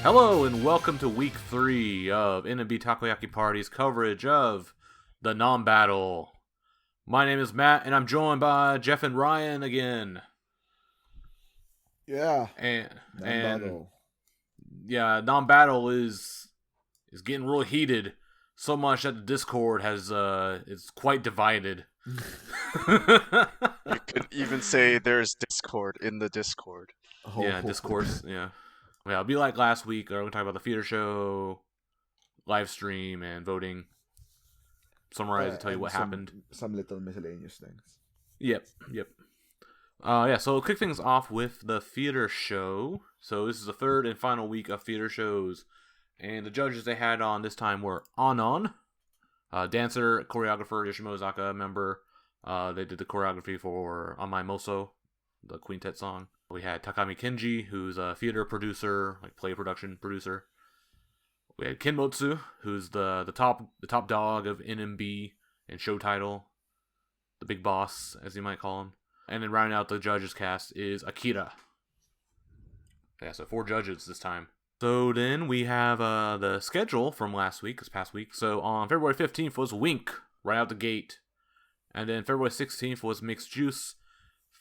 Hello and welcome to week 3 of NMB Takoyaki Party's coverage of the NAMBATTLE. My name is Matt and I'm joined by Jeff and Ryan again. Yeah. And yeah, NAMBATTLE is getting real heated, so much that the Discord is quite divided. You could even say there's Discord in the Discord. Yeah, discourse, yeah. Yeah, it'll be like last week. We're going to talk about the theater show, live stream, and voting. Summarize and tell you what happened. Some little miscellaneous things. Yep. Yeah, so we'll kick things off with the theater show. So this is the third and final week of theater shows. And the judges they had on this time were Anon, dancer, choreographer, Yoshimo Ozaka member. They did the choreography for On My Moso, the quintet song. We had Takami Kenji, who's a theater producer, like play production producer. We had Kinmotsu, who's the top dog of NMB and show title, the big boss, as you might call him. And then rounding out the judges cast is Akira. Yeah, so 4 judges this time. So then we have the schedule from this past week. So on February 15th was Wink, right out the gate. And then February 16th was Mixed Juice.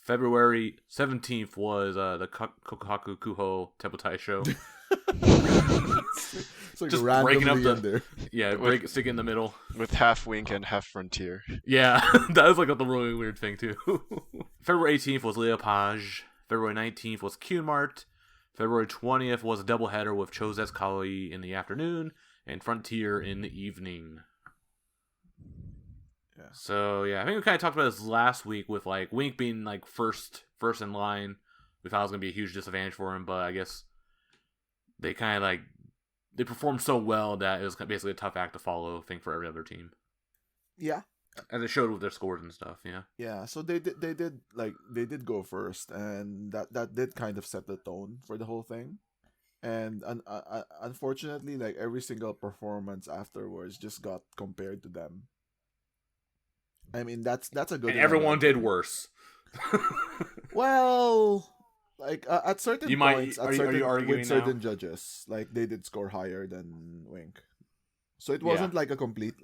February 17th was the Kokohaku Kuho Tepotai show. It's like just breaking up the stick in the middle with half Wink and half Frontier. Yeah, that was like a really weird thing too. February 18th was Leopage. February 19th was Q-Mart. February 20th was a doubleheader with Chosetsu Kawaii in the afternoon and Frontier in the evening. Yeah. So yeah, I think we kind of talked about this last week with like Wink being like first in line. We thought it was gonna be a huge disadvantage for him, but I guess they kind of like they performed so well that it was basically a tough act to follow. I think for every other team. Yeah. As it showed with their scores and stuff. Yeah. Yeah. So they did go first, and that did kind of set the tone for the whole thing. And unfortunately, like every single performance afterwards just got compared to them. I mean, that's a good. And everyone did worse. Well, like at certain points, are you arguing with certain judges, like they did score higher than Wink. So it wasn't like a complete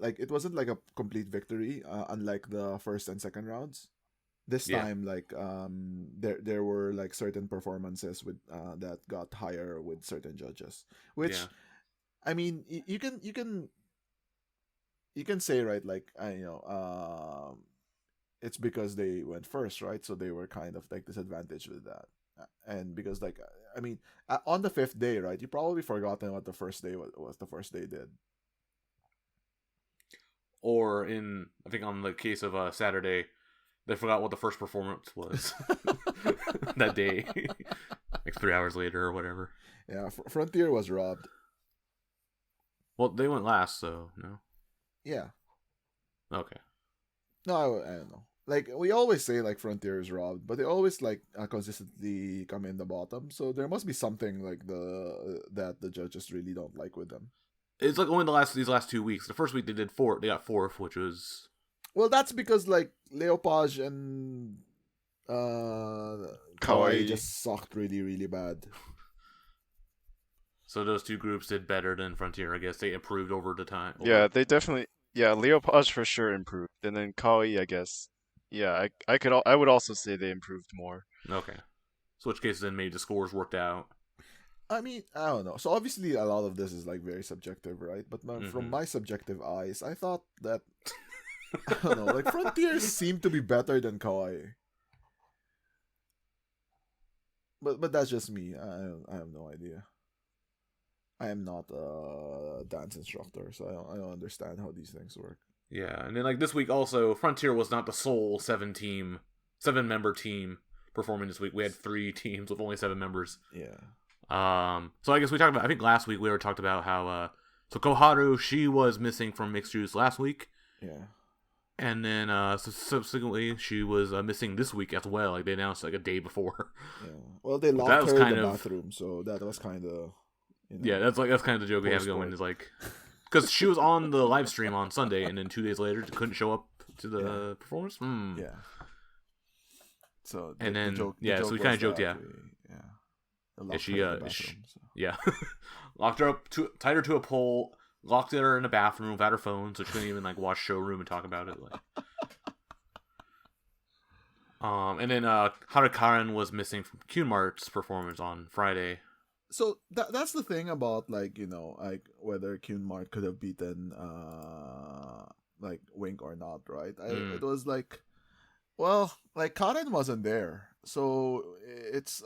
victory, unlike the first and second rounds. This time, like there were like certain performances with that got higher with certain judges, which, I mean, you can say, right, like it's because they went first, right? So they were kind of like disadvantaged with that. And because, like, I mean, on the 5th day, right, you probably forgotten what the first day was the first day did. Or I think on the case of Saturday, they forgot what the first performance was that day. Like 3 hours later or whatever. Yeah, Frontier was robbed. Well, they went last, so no. Yeah. Okay. No, I don't know. Like, we always say, like, Frontier is robbed, but they always, like, consistently come in the bottom. So there must be something, like, that the judges really don't like with them. It's like only these last 2 weeks. The first week they got 4th, which was... Well, that's because, like, Leopage and Kawaii just sucked really, really bad. So those two groups did better than Frontier, I guess. They improved over the time. Yeah, they definitely... Yeah, Leopage for sure improved. And then Kawaii, I guess... Yeah, I would also say they improved more. Okay. So which cases then maybe the scores worked out. I mean, I don't know. So obviously a lot of this is like very subjective, right? But from my subjective eyes, I thought that I don't know, like Frontier seemed to be better than Kawaii. But that's just me. I have no idea. I am not a dance instructor, so I don't understand how these things work. Yeah, and then like this week also, Frontier was not the sole 7-member team performing this week. We had 3 teams with only 7 members. Yeah. So I guess we talked about, I think last week we talked about how so Koharu, she was missing from Mixed Juice last week. Yeah. And then subsequently she was missing this week as well. Like they announced like a day before. Yeah. Well, they locked her in the bathroom, so that was kind of. Yeah, that's kind of the joke we have going is like, because she was on the live stream on Sunday, and then 2 days later couldn't show up to the performance. Yeah. So and then the joke so we kind of joked, yeah. Yeah, she, bathroom, yeah. locked her up, tied her to a pole, locked her in a bathroom without her phone, so she couldn't even like watch showroom and talk about it. Like, and then Harukaran was missing from Qmart's performance on Friday. So that's the thing about like like whether Qmart could have beaten like Wink or not, right? It was like, well, like Karen wasn't there, so it's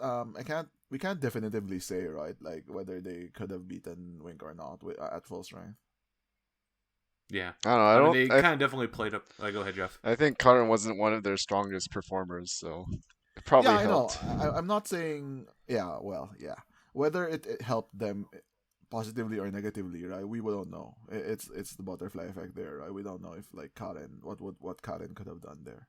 we can't definitively say, right, like whether they could have beaten Wink or not at full strength. Yeah, I don't know. They kind of definitely played up. Go ahead, Jeff. I think Karen wasn't one of their strongest performers, so it probably helped. I know. I'm not saying. Yeah, well, yeah. Whether it helped them positively or negatively, right? We don't know. It's the butterfly effect there, right? We don't know if like Karen, what Karen could have done there.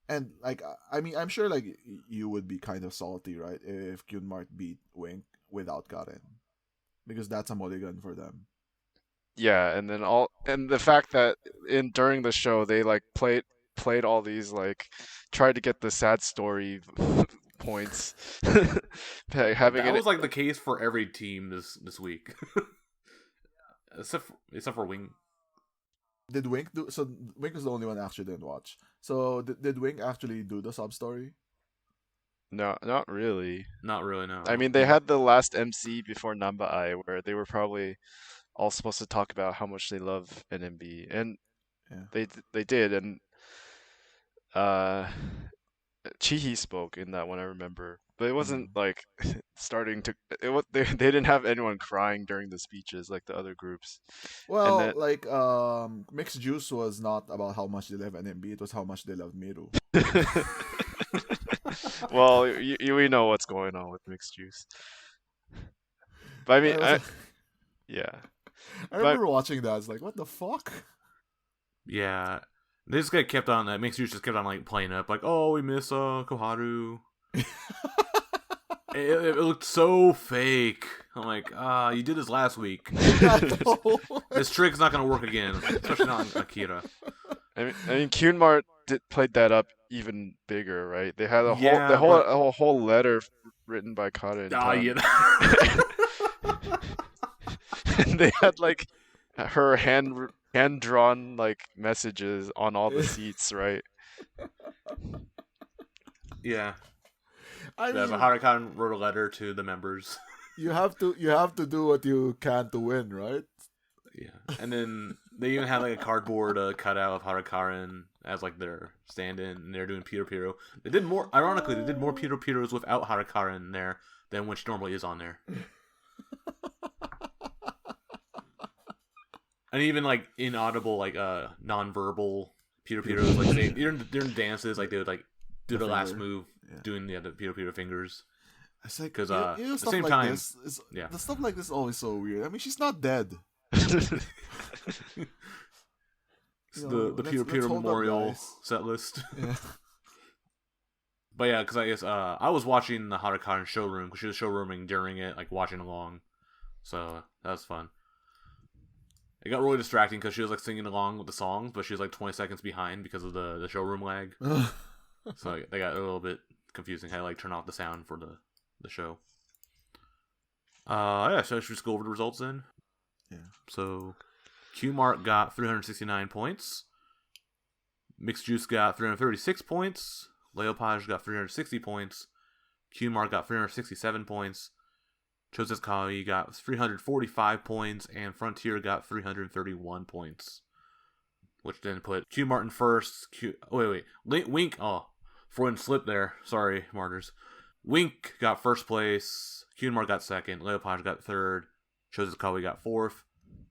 And like, I mean, I'm sure like you would be kind of salty, right, if Qmart beat Wink without Karen, because that's a mulligan for them. Yeah, and then the fact that during the show they like played all these like tried to get the sad story points. That was like the case for every team this week, except for Wink. Did Wink do? So Wink was the only one I actually didn't watch. So did Wink actually do the sub story? No, not really. Not really, no. I mean, they had the last MC before NAMBATTLE where they were probably all supposed to talk about how much they love NMB, and they did, and Chihi spoke in that one, I remember, but it wasn't like starting to. They didn't have anyone crying during the speeches like the other groups. Well, then, like Mixed Juice was not about how much they love NMB; it was how much they love Miru. Well, we know what's going on with Mixed Juice. But I mean, yeah. I remember watching that. It's like, what the fuck? Yeah. They just kept on, Mixed Juice just kept on like playing up, like, oh, we miss Koharu. it looked so fake. I'm like, you did this last week. This trick's not gonna work again, especially not on Akira. I mean, Qmart played that up even bigger, right? They had a whole letter written by Kata. And they had like her hand-drawn like messages on all the seats, right? Yeah. Harukan wrote a letter to the members. You have to do what you can to win, right? Yeah. And then they even had like a cardboard cutout of Harukaran as like their stand-in, and they're doing Piro Piro. Ironically, they did more Piro Piros without Harukaran there than when she normally is on there. And even like inaudible, like non-verbal Piro Piros, like during dances, like they would like do the last move, doing the Piro Piro fingers. It's like, because at the same like time, the stuff like this is always so weird. I mean, she's not dead. The Piro Piro Memorial set list. Yeah. But yeah, because I guess I was watching the Harukaran showroom because she was showrooming during it, like watching along. So that was fun. It got really distracting because she was like singing along with the songs, but she was like 20 seconds behind because of the showroom lag. So they got a little bit confusing. I had to like turn off the sound for the show. Yeah, so I should just go over the results then. Yeah. So Qmart got 369 points. Mixed Juice got 336 points. Leopage got 360 points. Qmart got 367 points. Chosetsu Kai got 345 points, and Frontier got 331 points. Which then put Qmart in first. Wink. Oh, Freud slipped there. Sorry, martyrs. Wink got first place. Qmart got second. Leopage got third. Chosetsu Kai got fourth.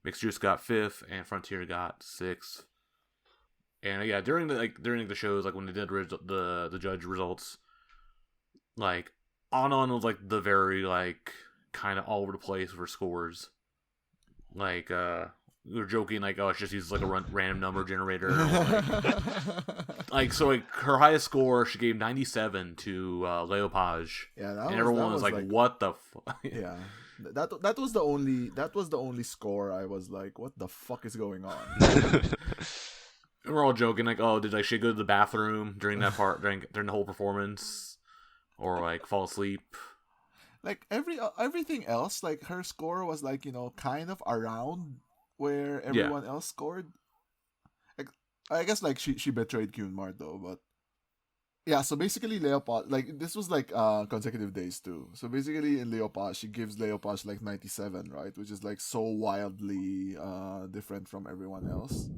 Mixed Juice got fifth, and Frontier got sixth. And yeah, during the shows, like when they did the judge results, like Anon was like the very like kind of all over the place for scores. Like we were joking like, oh, it's just uses like a random number generator. So like her highest score, she gave 97 to Leopage. Yeah, and everyone was like, what the fuck? Yeah. That was the only score I was like, what the fuck is going on? We're all joking like, oh, did like she go to the bathroom during that part during the whole performance, or like fall asleep? like everything else, like her score was like kind of around where everyone else scored. Like, I guess like she betrayed Cunmart though, but yeah. So basically, Leopold, like this was like consecutive days too. So basically, in Leopold, she gives Leopold like 97, right, which is like so wildly different from everyone else.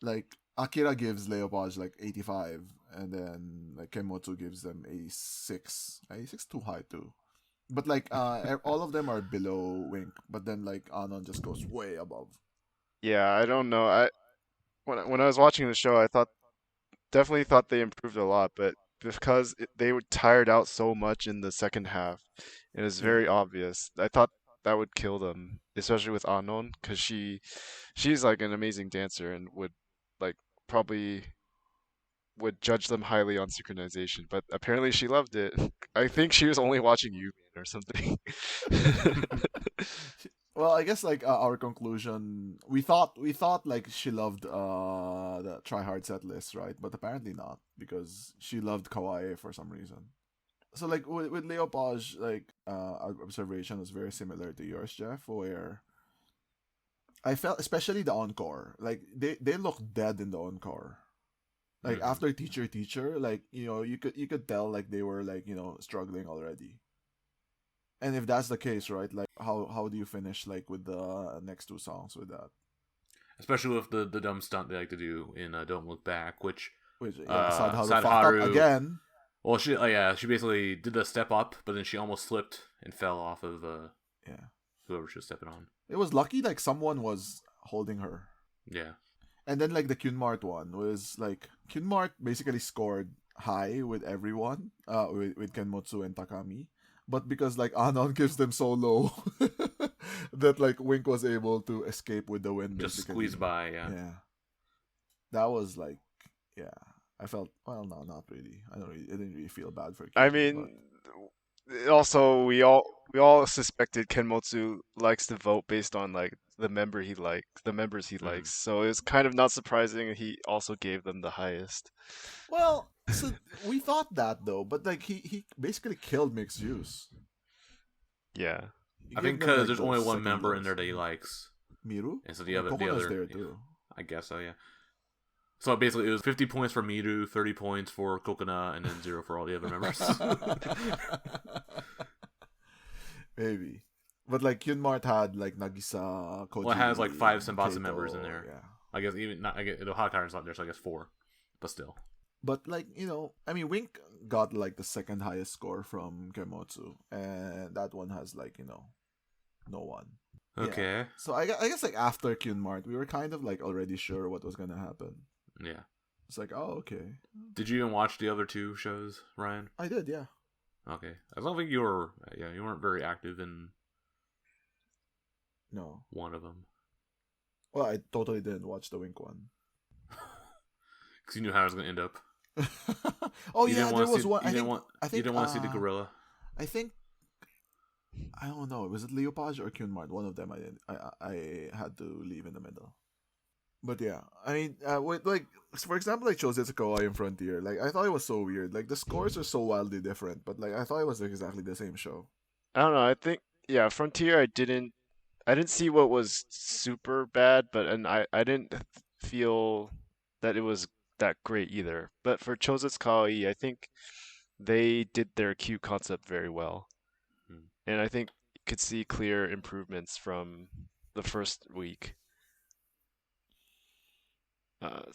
Like Akira gives Leopold like 85, and then like Kenmotsu gives them 86. 86 too high too. But like all of them are below Wink, but then like Anon just goes way above. Yeah, I don't know. When I was watching the show, I definitely thought they improved a lot, but because they were tired out so much in the second half, it was Yeah. very obvious. I thought that would kill them, especially with Anon, because she's like an amazing dancer and would like probably would judge them highly on synchronization, but apparently she loved it. I think she was only watching Yumin or something. Well, I guess like our conclusion, we thought like she loved the try hard set list, right? But apparently not, because she loved Kawaii for some reason. So like with Leopage, like our observation was very similar to yours, Jeff, where I felt especially the encore, like they looked dead in the encore. Like after teacher, like you could tell like they were like struggling already. And if that's the case, right? Like how do you finish like with the next two songs with that? Especially with the dumb stunt they like to do in Don't Look Back, which Sadharu fucked Sadharu up again. Well, she she basically did the step up, but then she almost slipped and fell off of whoever she was stepping on. It was lucky like someone was holding her. Yeah. And then like the Cunmart one was like Cunmart basically scored high with everyone, with Kenmotsu and Takami. But because like Anon gives them so low that like Wink was able to escape with the win. Just basically. squeeze by, yeah. Yeah. That was like, yeah. I felt, well, no, not really. I didn't really feel bad for Ken. I mean, also we all suspected Kenmotsu likes to vote based on like the members he likes. So it's kind of not surprising he also gave them the highest. Well, so we thought that though, but like he basically killed Mixed Juice. Yeah. I think because there's only one member in there that he likes. Miru? And so the other there too. I guess so, yeah. So basically, it was 50 points for Miru, 30 points for Coconut, and then 0 for all the other members. Maybe. But like Cunmart had like Nagisa, Koji. Well, it has like 5 Senbatsu members in there. Yeah. I guess even not. The Hot Tire's not there, so I guess 4. But still. But like I mean, Wink got like the second highest score from Kenmotsu, and that one has like no one. Okay. Yeah. So I guess like after Cunmart, we were kind of like already sure what was gonna happen. Yeah. It's like, oh, okay. Did you even watch the other 2 shows, Ryan? I did, yeah. Okay. I don't think you weren't very active in one of them. Well, I totally didn't watch the Wink one. Because you knew how it was going to end up. Oh, yeah, there was one. You didn't want to see the gorilla. I think, I don't know, was it Leopage or Cunmart? One of them I had to leave in the middle. But yeah, I mean, with like, for example, like Chosetsu Kawaii and Frontier, like I thought it was so weird. Like the scores are so wildly different, but like I thought it was exactly the same show. I don't know. I think Frontier. I didn't see what was super bad, but I didn't feel that it was that great either. But for Chosetsu Kawaii, I think they did their cue concept very well, and I think you could see clear improvements from the first week.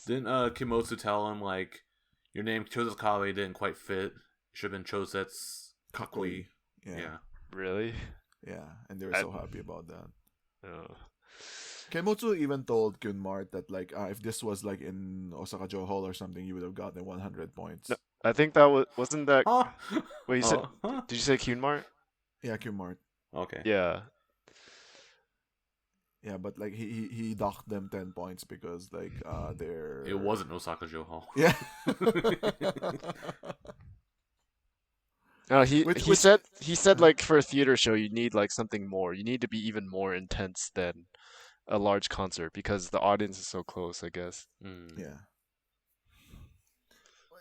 Didn't Kimosu tell him like your name Chosetsu Kawaii didn't quite fit? Should have been Chosetsu Kakui. Yeah. Really? Yeah, and they were so happy about that. Oh. Kenmotsu even told Cunmart that like if this was like in Osaka Joe Hall or something, you would have gotten 100 points. No, I think that wasn't that. Wait, you said? Did you say Cunmart? Yeah, Cunmart. Okay. Yeah. Yeah, but like he docked them 10 points because like they're. It wasn't Osaka Joe Hall. Yeah. No, he said like for a theater show you need like something more. You need to be even more intense than a large concert because the audience is so close, I guess. Yeah.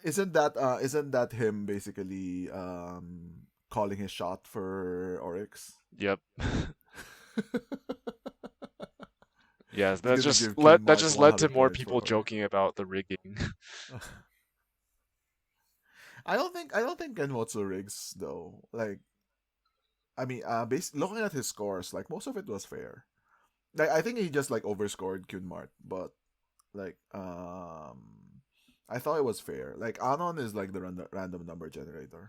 Isn't that him basically calling his shot for Oryx. Yep. Yes, He's gonna give Kyun that Mart just led to 100 more points people for Oryx. joking about the rigging. I don't think Kenmotsu rigs though. Like, I mean, looking at his scores, like most of it was fair. Like I think he just like overscored Kyun Mart, but like I thought it was fair. Like Anon is like the random number generator.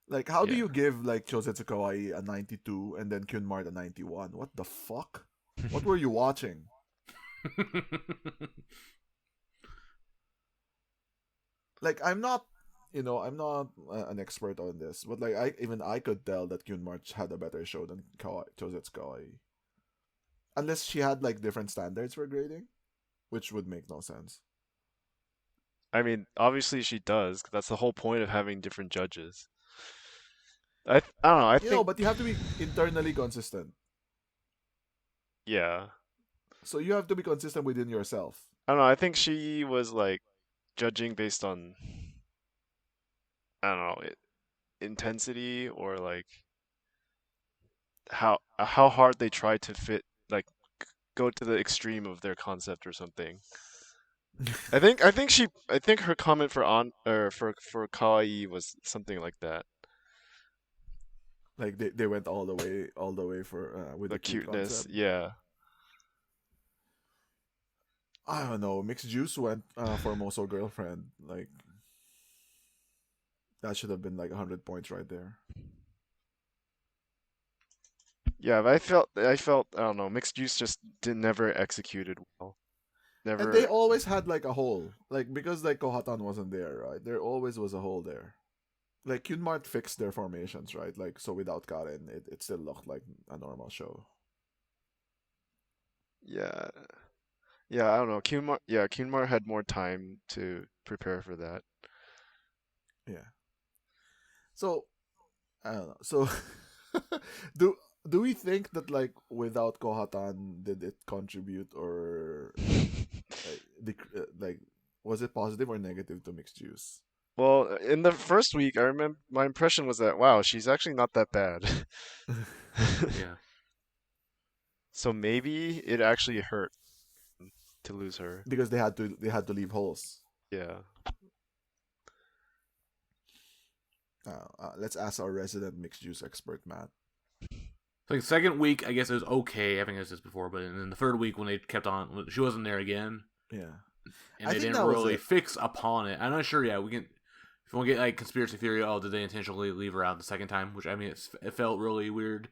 Like how do Yeah. you give like Chosetsu Kawaii a 92 and then Kyun Mart a 91? What the fuck? What were you watching? Like I'm not an expert on this, but like I could tell that Kyun Mart had a better show than Chosetsu Kawaii. Unless she had like different standards for grading, which would make no sense. I mean, obviously she does. 'Cause that's the whole point of having different judges. I don't know. I think But you have to be internally consistent. yeah. So you have to be consistent within yourself. I don't know. I think she was like judging based on I don't know intensity or like how hard they try to fit like go to the extreme of their concept or something. I think her comment for on or for Kawaii was something like that. Like they went all the way for with The the cute cuteness, concept. yeah. I don't know. Mixed Juice went for Moso Girlfriend. Like that should have been like 100 points right there. Yeah, but I felt I don't know, Mixed Juice just never executed well. And they Never always had like a hole. Like because like Kohatan wasn't there, right? There always was a hole there. Like Kyunmart fixed their formations, right? Like so without Karen, it still looked like a normal show. yeah. Yeah, I don't know. Kunmar had more time to prepare for that. Yeah. So I don't know. So do do we think that like without Kohatan did it contribute or like was it positive or negative to Mixed Juice? Well, in the first week, I remember my impression was that wow, she's actually not that bad. Yeah. So maybe it actually hurt to lose her. Because they had to leave holes. Yeah. Let's ask our resident Mixed Juice expert, Matt. So the second week, I guess it was okay. I think I said this before, but in the third week when they kept on, she wasn't there again. Yeah. And I they think didn't that was really it. fix upon it. I'm not sure. Yeah, we can. If you want to get like conspiracy theory, did they intentionally leave her out the second time? Which I mean, it felt really weird.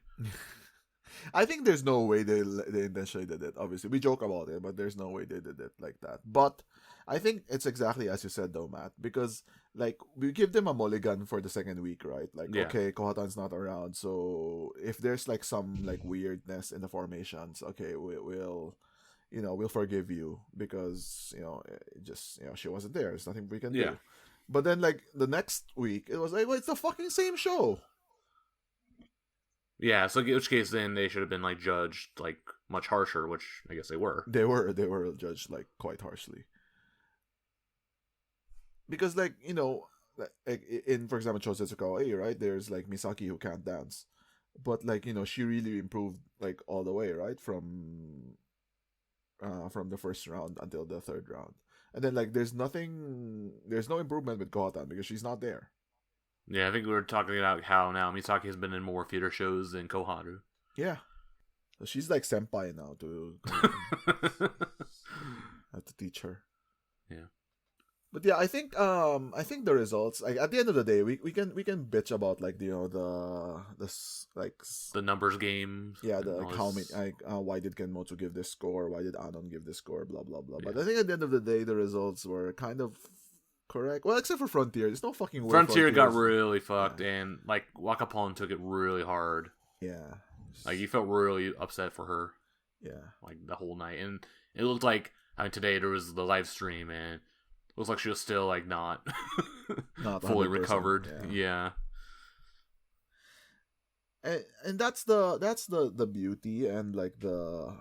I think there's no way they intentionally did it. Obviously, we joke about it, but there's no way they did it like that. But I think it's exactly as you said, though, Matt, because like we give them a mulligan for the second week, right? Like, Yeah. okay, Kohatan's not around, so if there's like some like weirdness in the formations, okay, we'll forgive you because she wasn't there. There's nothing we can Yeah. do. But then like the next week, it was like, well, it's the fucking same show. Yeah. So in which case, then they should have been like judged like much harsher, which I guess they were. They were judged like quite harshly. Because like like in for example Chosetsu Kawaii, right? There's like Misaki who can't dance, but like she really improved like all the way, right? From the first round until the third round, and then like there's no improvement with Kohatan because she's not there. Yeah, I think we were talking about how now Misaki has been in more theater shows than Koharu. Yeah, so she's like senpai now to have to teach her. Yeah. But yeah, I think the results, like at the end of the day, we can bitch about like The numbers games. yeah, and the all like how this- many why did Kenmotsu give this score, why did Anon give this score, blah blah blah. But Yeah. I think at the end of the day, the results were kind of correct. Well, except for Frontier, there's no fucking way Frontier got Frontier's- really fucked, and like Wakapon took it really hard. yeah, Like you felt really upset for her, yeah. like the whole night, and it looked like today there was the live stream, and it looks like she was still like not Not fully 100%, recovered. yeah. Yeah. And that's the beauty and like the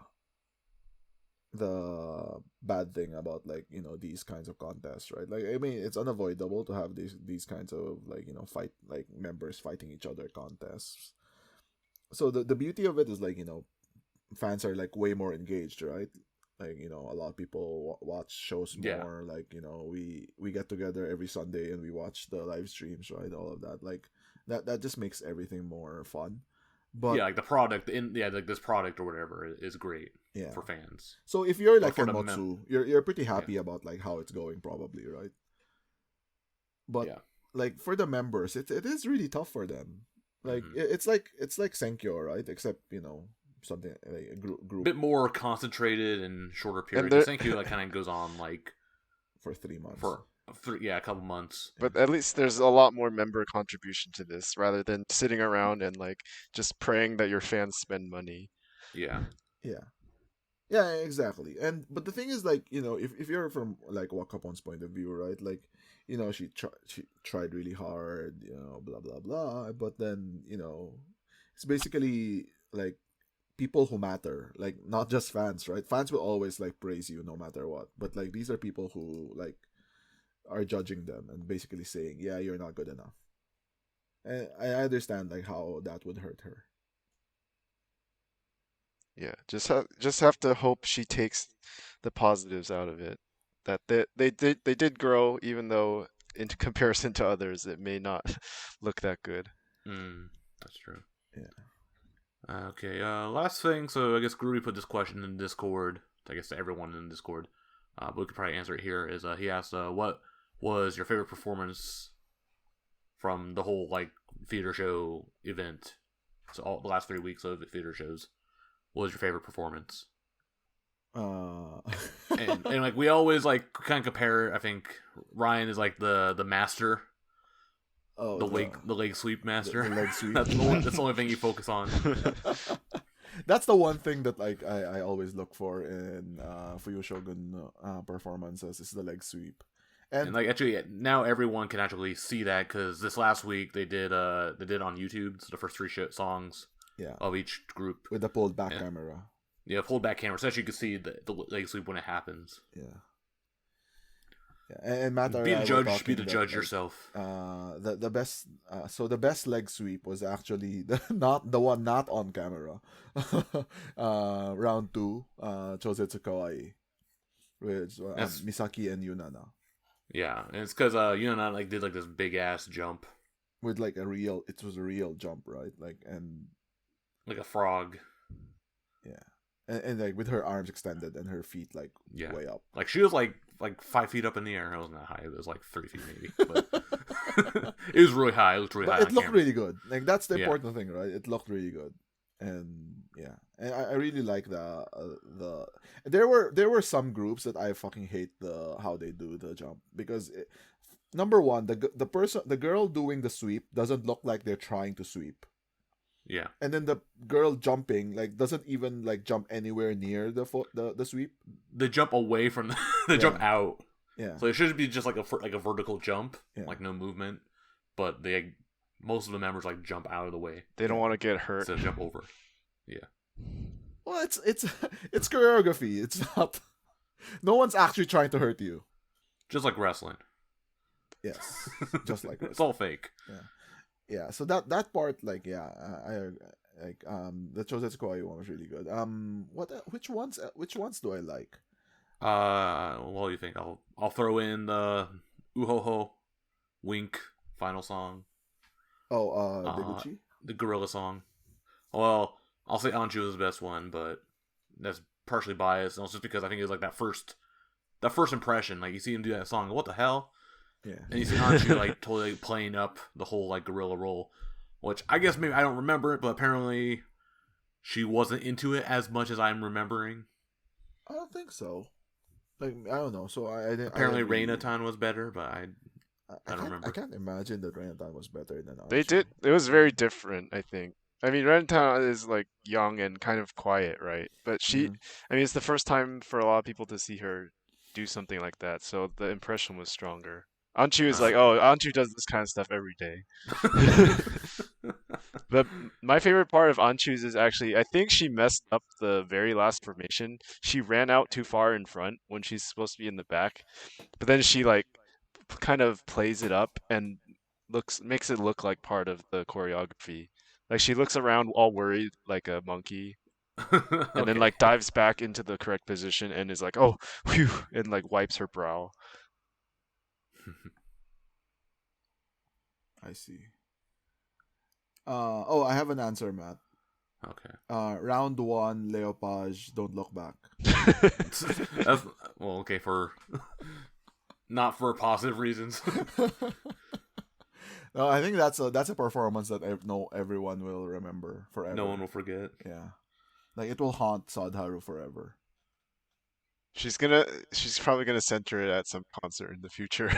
the bad thing about like these kinds of contests, right? Like I mean, it's unavoidable to have these kinds of like fight like members fighting each other contests. So the beauty of it is like fans are like way more engaged, right? Like a lot of people watch shows more. Like we get together every Sunday and we watch the live streams, right? All of that, like that just makes everything more fun. But like the product like this product or whatever is great for fans. So if you're like Kenmotsu, you're pretty happy about like how it's going, probably, right? But like for the members, it is really tough for them. Like it's like Senkyo, right? Except something like a group bit more concentrated and shorter period. Senkyo like kind of goes on like for 3 months. A couple months. But at least there's a lot more member contribution to this rather than sitting around and like just praying that your fans spend money. Yeah, exactly. But the thing is, like if you're from like Wakapon's point of view, right? Like she tried really hard, blah blah blah. But then it's basically like people who matter, like not just fans, right? Fans will always like praise you no matter what. But like these are people who like are judging them and basically saying, yeah, you're not good enough. And I understand like how that would hurt her. Yeah, just have to hope she takes the positives out of it. That they did grow, even though in comparison to others, it may not look that good. That's true. Yeah. Okay. Last thing. So I guess Groovy put this question in Discord. I guess to everyone in Discord. But we could probably answer it here. Is he asked, what was your favorite performance from the whole like theater show event? So all the last 3 weeks of theater shows. What was your favorite performance? and like we always like kind of compare. I think Ryan is like the master. Oh, the leg sweep master. The leg sweep. That's the only thing you focus on. That's the one thing that like I always look for in Fuyu Shogun performances is the leg sweep. And like actually now everyone can actually see that because this last week they did on YouTube. So the first 3 songs of each group with the pulled back camera. Yeah, pulled back camera, so actually you can see the leg sweep when it happens. Yeah. And Matt, be the judge yourself. The best, so the best leg sweep was actually not the one not on camera. Round 2, Chosetsu Kawaii, with Misaki and Yunana. Yeah, and it's because Yunana like did like this big ass jump with like it was a real jump, right? Like and like a frog. Yeah. And like with her arms extended and her feet like way up. Like she was like 5 feet up in the air. It wasn't that high. It was like 3 feet maybe. But it was really high. It looked really high. It looked really good. Like that's the important thing, right? It looked really good. And and I really like the there were some groups that I fucking hate how they do the jump because number one, the girl doing the sweep doesn't look like they're trying to sweep. Yeah. And then the girl jumping like doesn't even like jump anywhere near the sweep. They jump away from they jump out. Yeah. So it should be just like a vertical jump, like no movement, but most of the members like jump out of the way. They don't want to get hurt. So jump over. Yeah. Well, it's choreography. It's not. No one's actually trying to hurt you. Just like wrestling. Yes. Just like wrestling. It's all fake. Yeah. Yeah, so that part, like, I like the Chosetsu Kawaii one was really good. Which ones do I like? What do you think? I'll throw in the Uhoho Wink final song. Oh, Deguchi? The Gorilla song. Well, I'll say Anju is the best one, but that's partially biased. And it's just because I think it was like that first impression. Like you see him do that song, what the hell? Yeah. And you see Anju like totally playing up the whole like gorilla role, which I guess maybe I don't remember it, but apparently she wasn't into it as much as I'm remembering. I don't think so. Like I don't know. So I didn't. Apparently, Reina-tan was better, but I don't remember. I can't imagine that Reina-tan was better than Anju. They did. It was very different, I think. I mean, Reina-tan is like young and kind of quiet, right? But she, I mean, it's the first time for a lot of people to see her do something like that, so the impression was stronger. Anju is like, oh, Anju does this kind of stuff every day. But my favorite part of Anchu's is actually, I think she messed up the very last formation. She ran out too far in front when she's supposed to be in the back, but then she like kind of plays it up and makes it look like part of the choreography. Like she looks around all worried like a monkey, and then Okay. like dives back into the correct position and is like, "Oh, whew," and like wipes her brow. I see. Oh, I have an answer, Matt. Okay. Round 1, Leopage, don't look back. That's, well, okay, for not for positive reasons. No, I think that's a performance that everyone will remember forever. No one will forget. Yeah, like it will haunt Sadharu forever. She's probably gonna center it at some concert in the future.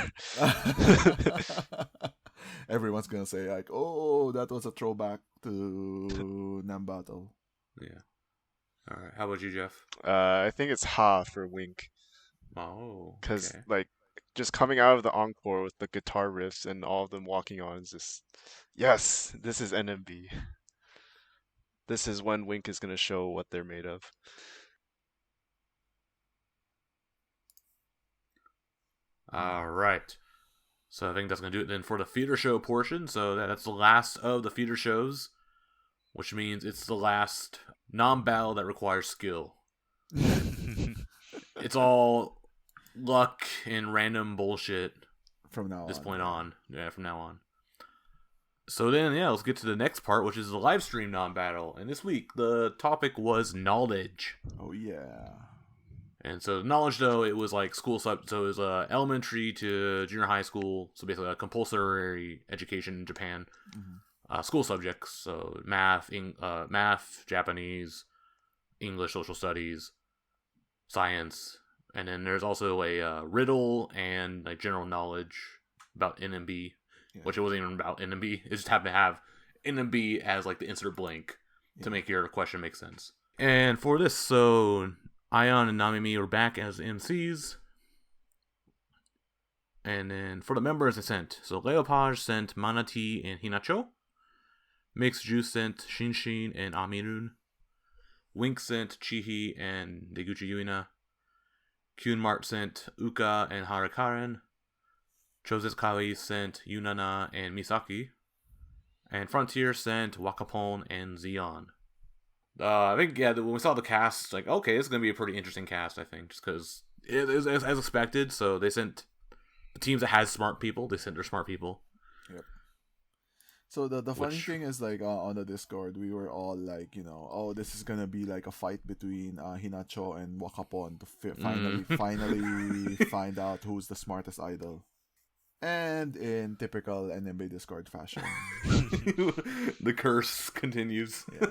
Everyone's gonna say like, "Oh, that was a throwback to NAMBATTLE." Yeah. All right. How about you, Jeff? I think it's Ha for Wink, Oh. because Okay. like just coming out of the encore with the guitar riffs and all of them walking on is just, yes, this is NMB. This is when Wink is gonna show what they're made of. All right. So I think that's going to do it then for the feeder show portion. So that's the last of the feeder shows, which means it's the last non-battle that requires skill. It's all luck and random bullshit From now on. this point on. Yeah, from now on. So then, yeah, let's get to the next part, which is the live stream non-battle. And this week, the topic was knowledge. Oh yeah. And so knowledge, though, it was like school so it was elementary to junior high school, so basically a compulsory education in Japan. Mm-hmm. School subjects, so math, Japanese, English, social studies, science, and then there's also a riddle and like general knowledge about NMB, which it wasn't even about NMB. It just happened to have NMB as like the insert blank to make your question make sense. And for this, so Ion and Namimi were back as MCs. And then for the members, they sent. So Leopage sent Manati and Hinacho. Mixed Juice sent Shinshin and Amirun. Wink sent Chihi and Deguchi Yuina. Kyunmart sent Uka and Harakaren. Choses Kawi sent Yunana and Misaki. And Frontier sent Wakapon and Zeon. I think, yeah, when we saw the cast, like, okay, this is going to be a pretty interesting cast, I think, just because it is as expected. So they sent the teams that has smart people, they sent their smart people. Yep. So the funny thing is, like, on the Discord, we were all like, oh, this is going to be like a fight between Hinacho and Wakapon to finally find out who's the smartest idol. And in typical NMB Discord fashion, the curse continues. Yeah.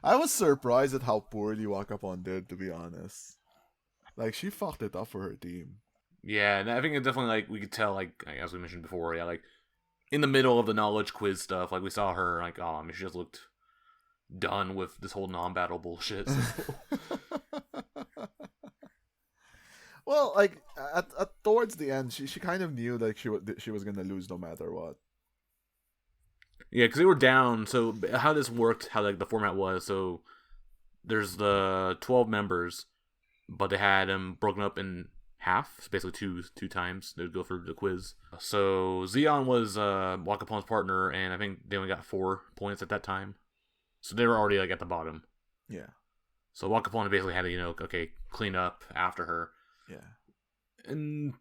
I was surprised at how poorly Wakapon did, to be honest. Like, she fucked it up for her team. Yeah, and I think it definitely, like, we could tell, like, as we mentioned before, yeah, like, in the middle of the knowledge quiz stuff, like, we saw her, like, oh, I mean, she just looked done with this whole non-battle bullshit. So. Well, like, at towards the end, she kind of knew, like, she was gonna lose no matter what. Yeah, because they were down. So how this worked, how like the format was, so there's the 12 members, but they had them broken up in half. So basically two times they would go through the quiz. So Zeon was Wakapon's partner, and I think they only got 4 points at that time. So they were already like at the bottom. Yeah. So Wakapon basically had to clean up after her. Yeah. And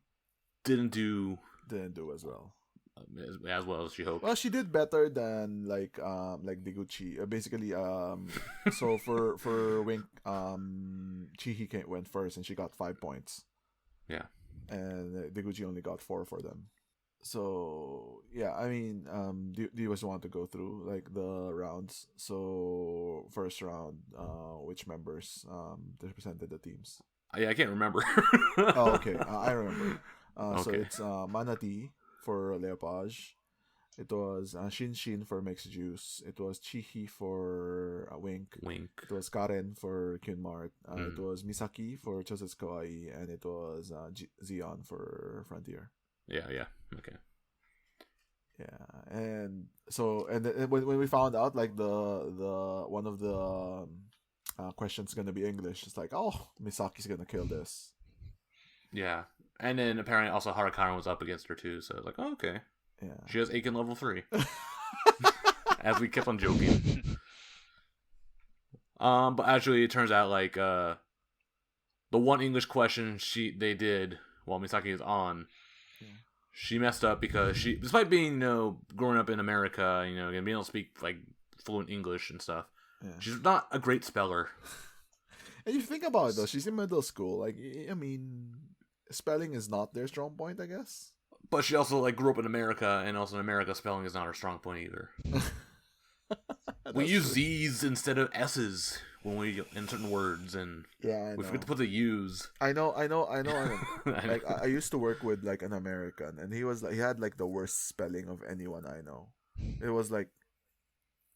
didn't do as well. As well as she hoped. Well, she did better than like Deguchi. Basically, so for Wink, Chihi went first and she got 5 points. Yeah. And Deguchi only got 4 for them. So yeah, I mean, do you guys want to go through like the rounds? So first round, which members represented the teams? Yeah, I can't remember. Oh, okay. I remember. Okay. So it's Manati for Leopage. It was Shinshin for Mixed Juice. It was Chihi for Wink. It was Karen for Kyunmart. It was Misaki for Chosetsu Kawaii. And it was Zeon for Frontier. Yeah. Okay. Yeah, and so when we found out like the one of the questions gonna be English, it's like, oh, Misaki's gonna kill this. Yeah. And then apparently also Harukaran was up against her too, so I was like, oh, okay. Yeah. She has Aiken level 3. As we kept on joking. But actually it turns out like the one English question they did while Misaki was on, she messed up because she, despite being, growing up in America, and being able to speak like fluent English and stuff, she's not a great speller. And you think about it though, she's in middle school. Like, I mean, spelling is not their strong point, I guess. But she also like grew up in America, and also in America, spelling is not her strong point either. We use Z's instead of S's when we in certain words, and we forget to put the U's. I know. Like I used to work with like an American, and he had like the worst spelling of anyone I know. It was like,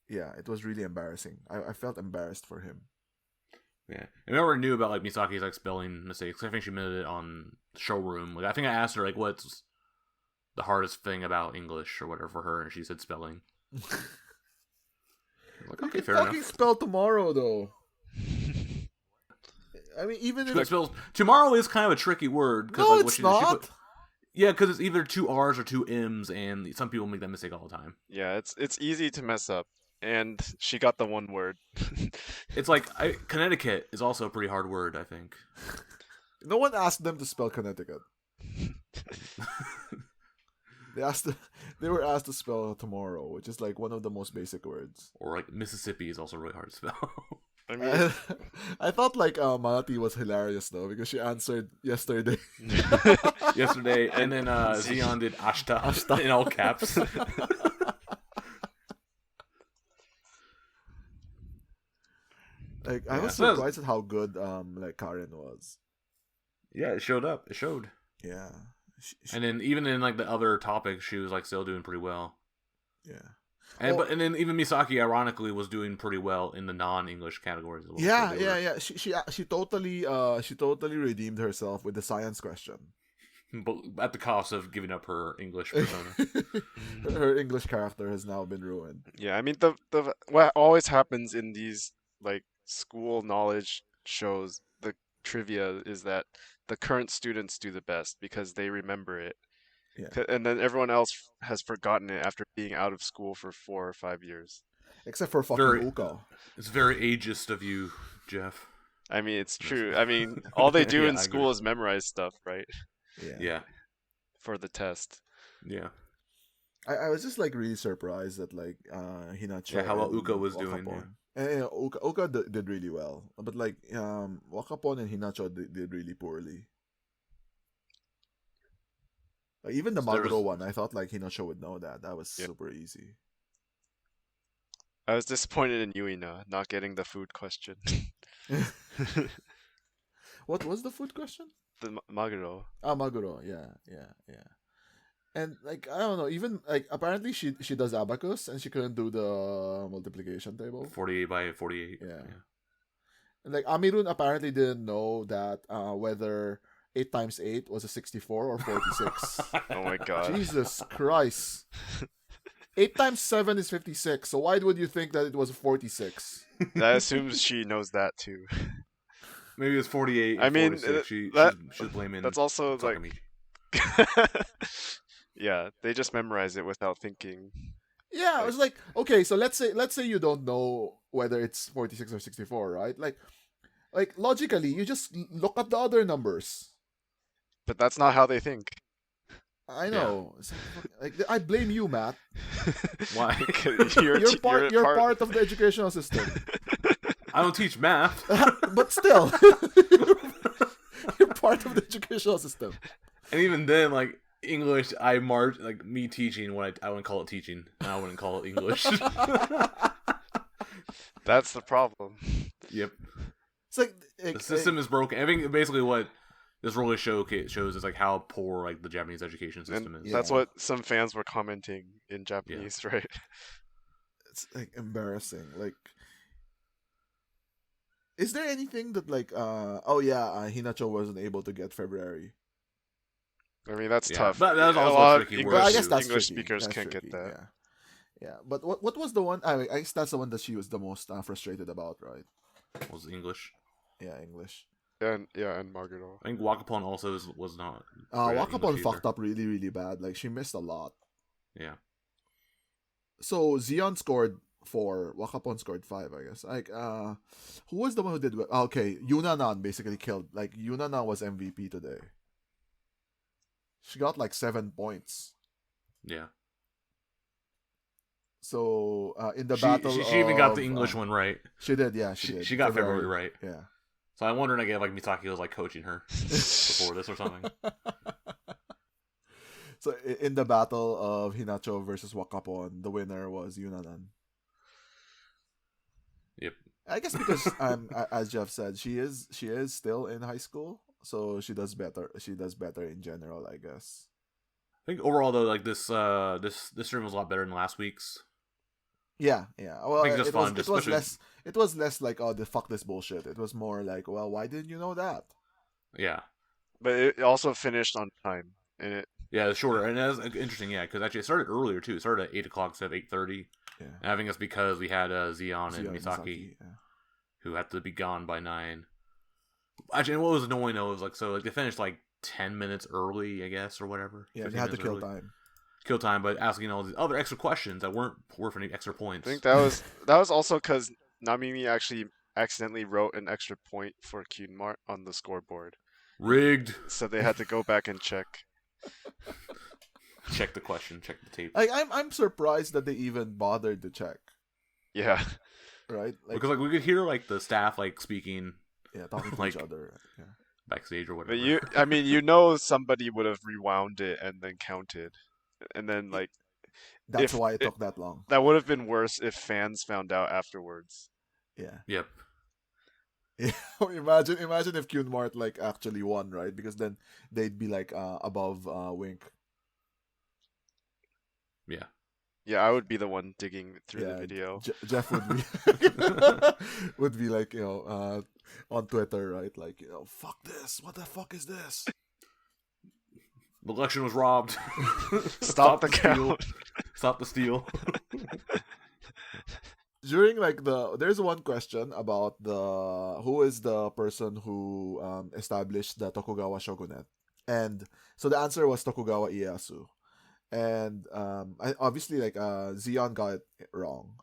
yeah, it was really embarrassing. I felt embarrassed for him. Yeah, I never knew about like Misaki's like spelling mistakes. I think she admitted it on Showroom. Like I think I asked her like what's the hardest thing about English or whatever for her, and she said spelling. Like, okay, fair enough. Fucking spell tomorrow though. I mean, even if tomorrow is kind of a tricky word. No, like, it's not. Yeah, because it's either 2 R's or 2 M's, and some people make that mistake all the time. Yeah, it's easy to mess up, and she got the one word. It's like Connecticut is also a pretty hard word, I think. No one asked them to spell Connecticut. They were asked to spell tomorrow, which is like one of the most basic words. Or like Mississippi is also really hard to spell. I mean, I thought like Malati was hilarious though because she answered yesterday. Yesterday, and then Zeon did ashta in all caps. Like I was surprised at how good like Karen was. Yeah, it showed up. It showed. Yeah. And then even in like the other topics, she was like still doing pretty well. Yeah. And then even Misaki ironically was doing pretty well in the non-English categories as well. Yeah. She totally redeemed herself with the science question. But at the cost of giving up her English persona. Her English character has now been ruined. Yeah, I mean the what always happens in these like school knowledge shows, the trivia is that the current students do the best because they remember it. Yeah. And then everyone else has forgotten it after being out of school for 4 or 5 years. Except for fucking Uka. It's very ageist of you, Jeff. I mean, it's true. I mean, all they do in school is memorize stuff, right? Yeah. For the test. Yeah. I was just like really surprised that like Hinacho. Yeah, how well Uka was doing. Yeah. And Uka did really well, but like Wakapon and Hinacho did really poorly. Like, even the Maguro one, I thought like Hinacho would know that. That was super easy. I was disappointed in Yuina not getting the food question. What was the food question? The Maguro. Maguro. Yeah. And like I don't know, even like apparently she does abacus and she couldn't do the multiplication table. 48 by 48. Yeah. And like Amirun apparently didn't know that whether 8 times 8 was a 64 or 46. Oh my god. Jesus Christ. 8 times 7 is 56. So why would you think that it was 46? That assumes she knows that too. Maybe it's 48. I mean, she's blaming. That's also like. Yeah, they just memorize it without thinking. Yeah, I was like, okay, so let's say you don't know whether it's 46 or 64, right? Like logically, you just look at the other numbers. But that's not how they think. I know. Yeah. Like, I blame you, Matt. Why? You're part of the educational system. I don't teach math. But still, you're part of the educational system. And even then, like English, like me teaching what I wouldn't call it teaching. I wouldn't call it English. That's the problem. Yep. It's like the system is broken. I think basically what this really shows is like how poor like the Japanese education system is. That's what some fans were commenting in Japanese, right? It's like embarrassing. Like, is there anything that like Hinacho wasn't able to get February? I mean, that's Yeah, tough. but that was A also lot a tricky of word, But I English guess that's English tricky. speakers That's can't tricky. get that. Yeah. Yeah, but what was the one? I guess that's the one that she was the most frustrated about, right? was English. Yeah, English. And Margaret. I think Wakapon also was not. great at Wakapon English either. fucked up really, really bad. Like she missed a lot. Yeah. So Zeon scored 4, Wakapon scored 5, I guess. Like, who was the one who did well? Okay, Yunanan basically killed. Like, Yunanan was MVP today. She got like 7 points. Yeah. So in the battle, she even got the English one right. She did, yeah. She did. She got February right. Yeah. So I'm wondering again, like Misaki was like coaching her before this or something. So in the battle of Hinacho versus Wakapon, the winner was Yunanan. Yep. I guess because as Jeff said, she is still in high school, so she does better. She does better in general, I guess. I think overall though, like this stream was a lot better than last week's. Yeah. Well, I think it's just fun, it was less like, oh, fuck this bullshit. It was more like, well, why didn't you know that? Yeah. But it also finished on time, and it. Yeah, it's shorter, and that's interesting. Yeah, because actually it started earlier too. It started at 8:00 instead of 8:30. Yeah. And I think it's because we had Zeon and Misaki, yeah. who had to be gone by 9. Actually, and what was annoying though was like they finished like 10 minutes early, I guess, or whatever. Yeah, they had to kill time. Kill time, but asking all these other extra questions that weren't worth any extra points. I think that was also because Namimi actually accidentally wrote an extra point for Kyunmart on the scoreboard. Rigged. So they had to go back and check. Check the question. Check the tape. I'm surprised that they even bothered to check. Yeah. Right. Because like we could hear like the staff like speaking. Yeah, talking to like, each other. Yeah. Backstage or whatever. But somebody would have rewound it and then counted. And then like that's why it took that long. That would have been worse if fans found out afterwards. Yeah. Yep. Yeah. imagine if Kyunmart like actually won, right? Because then they'd be like above Wink. Yeah. Yeah, I would be the one digging through the video. Jeff would be would be like, on Twitter, right? Like, fuck this. What the fuck is this? The election was robbed. Stop the count. Stop the steal. During like there's one question about who is the person who established the Tokugawa shogunate, and so the answer was Tokugawa Ieyasu, and obviously like Zeon got it wrong,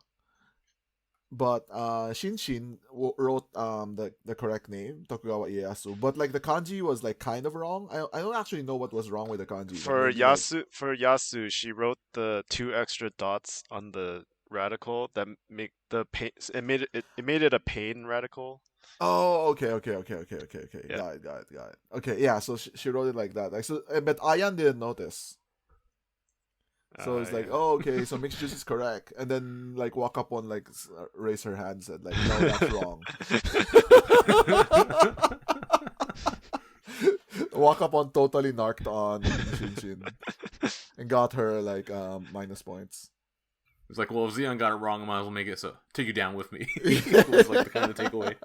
but Shinshin wrote the correct name, Tokugawa Ieyasu, but like the kanji was like kind of wrong. I don't actually know what was wrong with the kanji. For Yasu, she wrote the 2 extra dots on the radical that make the pain. It made it a pain radical. Oh, okay. Yeah. Got it. Okay, yeah. So she wrote it like that. Like, so, but Ayan didn't notice. So it's like, oh, okay, so mixed juice is correct. And then like walk up on like raise her hand, said like, no, that's wrong. Walk up on totally narked on Shinshin and got her like minus points. It's like, well, if Zeon got it wrong, I might as well make it so take you down with me. It was like the kind of takeaway.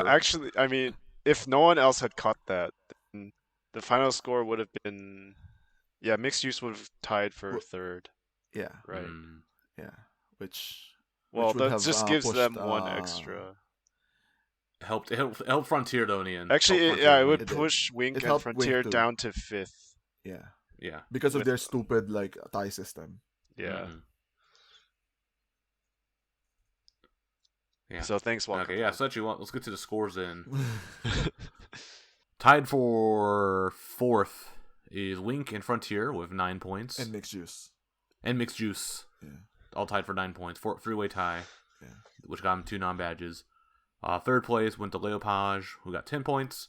Actually, I mean, if no one else had caught that, then the final score would have been, mixed use would have tied for 3rd. Yeah. Right. Yeah. Which that just gives pushed, them 1 extra. It helped Frontier though in the end. Actually, it would push Wink and Frontier Wink down to 5th. Yeah. Because of their stupid like tie system. Yeah. Mm-hmm. Yeah. So thanks, Walker. Okay, yeah. So actually, let's get to the scores then. Tied for 4th is Wink and Frontier with 9 points. And Mixed Juice. Yeah. All tied for 9 points. 3-way tie. Yeah. Which got him 2 non-badges. 3rd place went to Leopage, who got 10 points.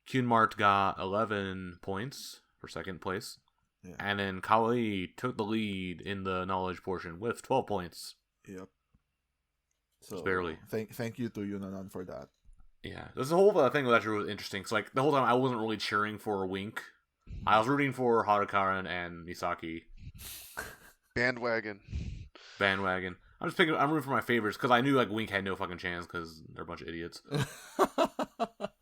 Kyunmart got 11 points for 2nd place. Yeah. And then Kawai took the lead in the knowledge portion with 12 points. Yep. So Just barely. Thank you to Yunanan for that. Yeah, this whole thing was actually really interesting. So like the whole time I wasn't really cheering for Wink. I was rooting for Harukaran and Misaki. Bandwagon. I'm rooting for my favorites because I knew like Wink had no fucking chance because they're a bunch of idiots.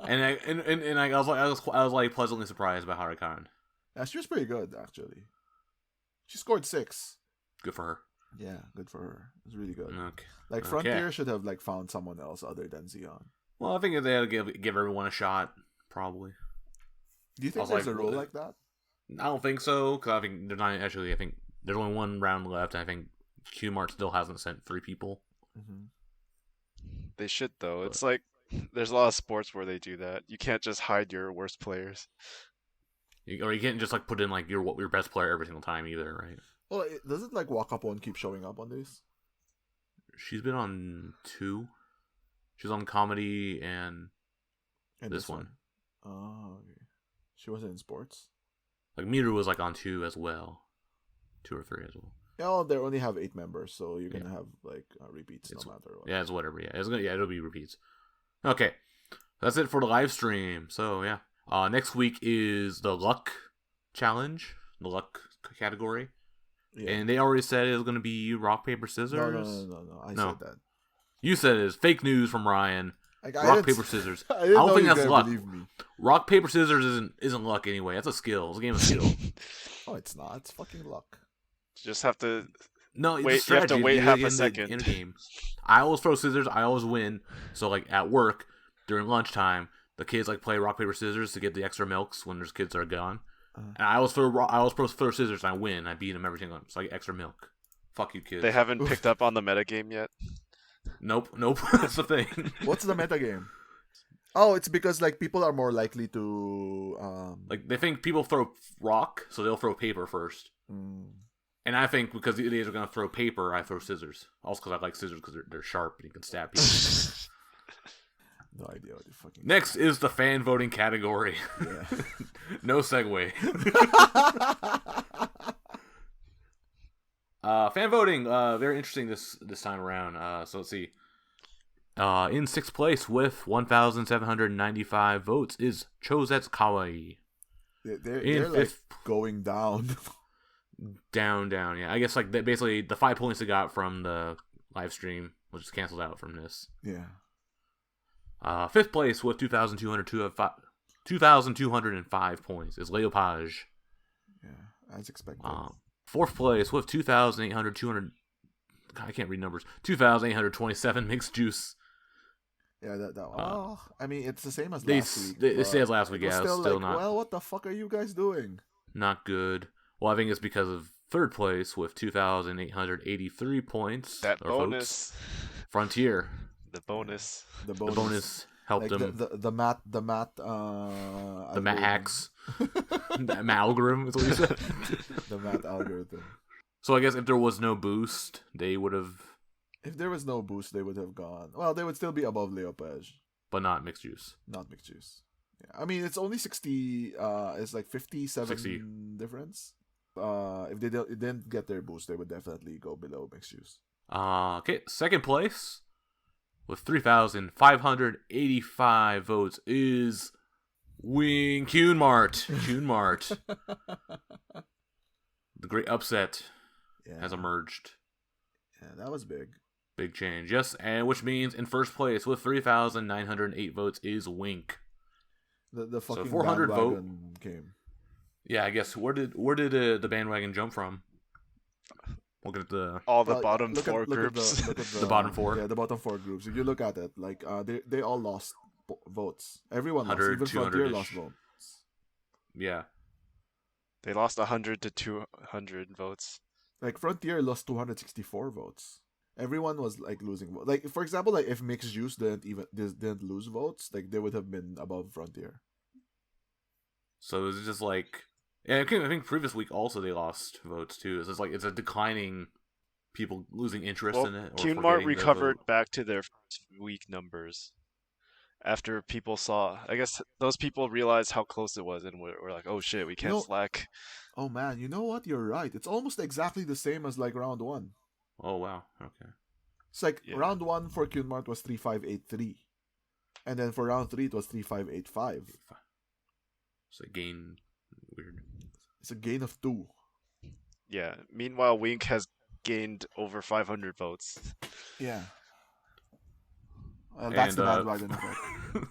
I was like pleasantly surprised by Harukan. Yeah, she was pretty good actually. She scored 6. Good for her. Yeah, good for her. It was really good. Okay. Like Frontier should have like found someone else other than Xeon. Well, I think if they had to give everyone a shot, probably. Do you think there's a rule like that? I don't think so, because I think there's not actually. I think there's only one round left. And I think Q-Mart still hasn't sent 3 people. Mm-hmm. They should though. It's like there's a lot of sports where they do that. You can't just hide your worst players. Or you can't just like put in like your best player every single time either, right? Well, doesn't like Wakapon keep showing up on these? She's been on 2. She's on comedy and this one. Oh, okay. She wasn't in sports. Like Miru was like on 2 as well, 2 or 3 as well. Yeah, well, they only have 8 members, so you're gonna have like repeats no matter what. Yeah, it's whatever. Yeah, it'll be repeats. Okay, that's it for the live stream. So yeah, next week is the luck challenge, the luck category, and they already said it was gonna be rock paper scissors. No. I said that. You said it is fake news from Ryan. Like, rock paper scissors. I don't think that's luck. Believe me. Rock paper scissors isn't luck anyway. That's a skill. It's a game of skill. Oh, it's not. It's fucking luck. You just have to wait. You have to wait half a second in a game. I always throw scissors. I always win. So like at work during lunchtime, the kids like play rock paper scissors to get the extra milks when there's kids that are gone. And I always throw scissors and I win. I beat them every single time. It's like extra milk. Fuck you, kids. They haven't picked up on the metagame yet. Nope. That's the thing. What's the metagame? Oh, it's because like people are more likely to like they think people throw rock, so they'll throw paper first. And I think because the idiots are gonna throw paper, I throw scissors. Also because I like scissors because they're sharp and you can stab people. No idea what you fucking. Next is the fan voting category. Yeah. No segue. Fan voting, very interesting this time around. So let's see. In 6th place with 1,795 votes is Chozetsu Kawaii. They're like going down. Down, yeah. I guess like basically the 5 points they got from the live stream was just canceled out from this. Yeah. 5th place with 2,205 points is Leopage. Yeah, as expected. 4th place with 2,800. I can't read numbers. 2,827 Mixed Juice. Yeah, that one. Oh, I mean, it's the same as last week. It says last week, yeah. Still like, not. Well, what the fuck are you guys doing? Not good. Well, I think it's because of 3rd place with 2,883 points. That bonus. Votes. Frontier. The bonus. The bonus helped like them. The math hacks. The math algorithm is what you said. The math algorithm. So I guess if there was no boost, they would have. If there was no boost, they would have gone. Well, they would still be above Leopage. But not Mixed Juice. Not Mixed Juice. Yeah. I mean, it's only 60. It's like 57 60. difference. If they didn't get their boost, they would definitely go below Mixed Juice. Okay, 2nd place with 3,585 votes is Wing Cunmart. Cunmart. The great upset has emerged. Yeah, that was big. Big change. Yes, and which means in 1st place with 3,908 votes is Wink. The fucking 400 vote came. Yeah, I guess where did the bandwagon jump from? Look at all the bottom 4 groups. Look at the bottom 4. Yeah, the bottom 4 groups. If you look at it, like they all lost votes. Everyone lost. Even Frontier lost votes. Yeah. They lost 100 to 200 votes. Like Frontier lost 264 votes. Everyone was like losing votes. Like for example, like if Mixed Juice didn't lose votes, like they would have been above Frontier. So it's just like, yeah, I think previous week also they lost votes too. So it's like it's a declining, people losing interest in it. Cunmart recovered back to their first week numbers after people saw. I guess those people realized how close it was, and we're like, oh shit, we can't slack. Oh man, you know what? You're right. It's almost exactly the same as like round 1. Oh wow, okay. It's like round 1 for Cunmart was 3583, and then for round 3 it was 3585. It's a gain, weird. It's a gain of 2. Yeah. Meanwhile, Wink has gained over 500 votes. Yeah. That's the bandwagon effect.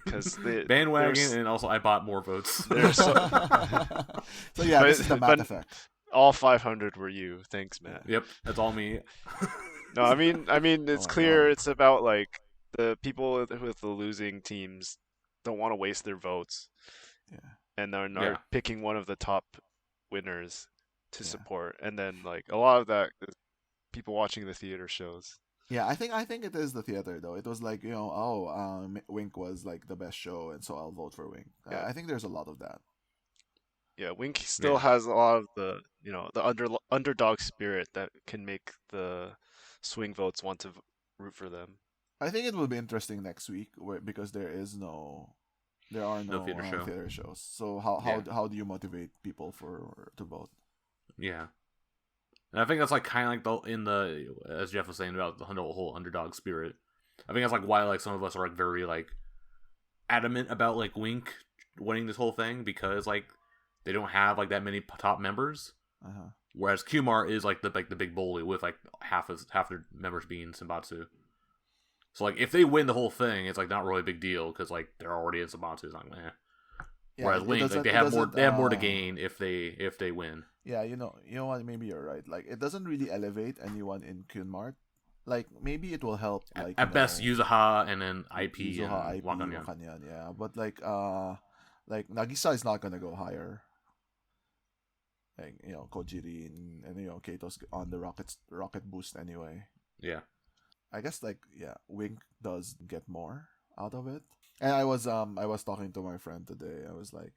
because bandwagon, and also I bought more votes. There's So yeah, this is the math but effect. all 500 were you. Thanks, Matt. Yep, that's all me. No, I mean, it's my clear God. it's about like the people with the losing teams don't want to waste their votes, Yeah. and they're Yeah. picking one of the top winners to Yeah. support, and then like a lot of that is people watching the theater shows. Yeah, I think it is the theater though. It was like, Wink was like the best show, and so I'll vote for Wink. Yeah. I think there's a lot of that. Yeah, Wink still has a lot of the the underdog spirit that can make the swing votes want to root for them. I think it will be interesting next week because there are no theater shows. So how do you motivate people to vote? Yeah. And I think that's like kind of like as Jeff was saying about the whole underdog spirit. I think that's like why like some of us are like very like adamant about like Wink winning this whole thing, because like they don't have like that many top members. Uh-huh. Whereas Kumar is like the big bully with like half their members being Senbatsu. So like if they win the whole thing, it's like not really a big deal because like they're already in Senbatsu. It's like Yeah, whereas Wink, like they have more to gain if they win. Yeah, you know what? Maybe you're right. Like it doesn't really elevate anyone in Kunmart. Like maybe it will help. Like at best, Yuzuha and then IP Yuzuha, and IP, Wakanyan. Wakanyan, yeah. But like Nagisa is not gonna go higher. Like Kojiri and Kato's on the rocket boost anyway. Yeah. I guess Wink does get more out of it. And I was talking to my friend today. I was like,